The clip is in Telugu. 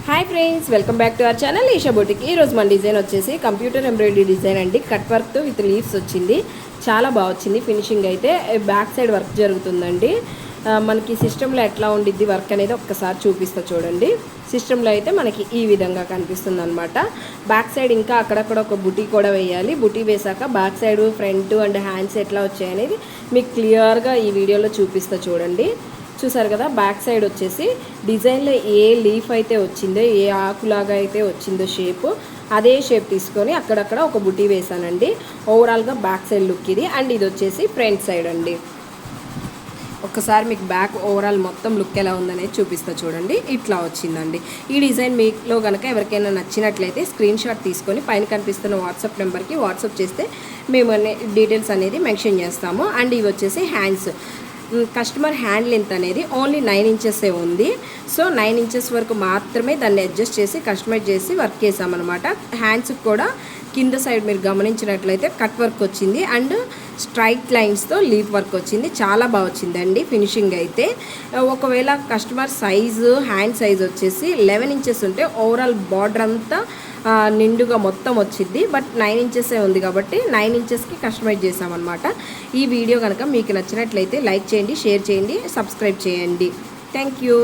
Hi friends, welcome back to our channel Esha boutique. ఈరోజు మన డిజైన్ వచ్చేసి కంప్యూటర్ ఎంబ్రాయిడరీ డిజైన్ అండి. కట్ వర్క్తో విత్ లీవ్స్ వచ్చింది. చాలా బాగా వచ్చింది. ఫినిషింగ్ అయితే బ్యాక్ సైడ్ వర్క్ జరుగుతుందండి. మనకి సిస్టంలో ఎట్లా ఉండిద్ది వర్క్ అనేది ఒక్కసారి చూపిస్తా చూడండి. సిస్టంలో అయితే మనకి ఈ విధంగా కనిపిస్తుంది అనమాట. బ్యాక్ సైడ్ ఇంకా అక్కడక్కడ ఒక బుటీ కూడా వేయాలి. బుటీ వేసాక back side, front and hands ఎట్లా వచ్చాయి అనేది మీకు క్లియర్గా ఈ వీడియోలో చూపిస్తా చూడండి. చూసారు కదా, బ్యాక్ సైడ్ వచ్చేసి డిజైన్లో ఏ లీఫ్ అయితే వచ్చిందో, ఏ ఆకులాగా అయితే వచ్చిందో షేప్, అదే షేప్ తీసుకొని అక్కడక్కడ ఒక బుటీ వేసానండి. ఓవరాల్గా బ్యాక్ సైడ్ లుక్ ఇది. అండ్ ఇది వచ్చేసి ఫ్రంట్ సైడ్ అండి. ఒక్కసారి మీకు బ్యాక్ ఓవరాల్ మొత్తం లుక్ ఎలా ఉందనేది చూపిస్తా చూడండి. ఇట్లా వచ్చిందండి. ఈ డిజైన్ మీలో కనుక ఎవరికైనా నచ్చినట్లయితే స్క్రీన్ షాట్ తీసుకొని పైన కనిపిస్తున్న వాట్సాప్ నెంబర్కి వాట్సాప్ చేస్తే మేము డీటెయిల్స్ అనేది మెన్షన్ చేస్తాము. అండ్ ఇవి వచ్చేసి హ్యాండ్స్. కస్టమర్ హ్యాండ్ లెంత్ అనేది ఓన్లీ 9 ఇంచెసే ఉంది. సో 9 ఇంచెస్ వరకు మాత్రమే దాన్ని అడ్జస్ట్ చేసి కస్టమైజ్ చేసి వర్క్ చేసామన్నమాట. హ్యాండ్స్కి కూడా కింద సైడ్ మీరు గమనించినట్లయితే కట్ వర్క్ వచ్చింది అండ్ స్ట్రైట్ లైన్స్తో లీఫ్ వర్క్ వచ్చింది. చాలా బాగా వచ్చిందండి ఫినిషింగ్ అయితే. ఒకవేళ కస్టమర్ సైజు, హ్యాండ్ సైజ్ వచ్చేసి 11 ఇంచెస్ ఉంటే ఓవరాల్ బార్డర్ అంతా నిండుగా మొత్తం వచ్చింది. బట్ 9 ఇంచెసే ఉంది కాబట్టి 9 ఇంచెస్కి కస్టమైజ్ చేసామన్నమాట. ఈ వీడియో కనుక మీకు నచ్చినట్లయితే లైక్ చేయండి, షేర్ చేయండి, సబ్స్క్రైబ్ చేయండి. Thank you.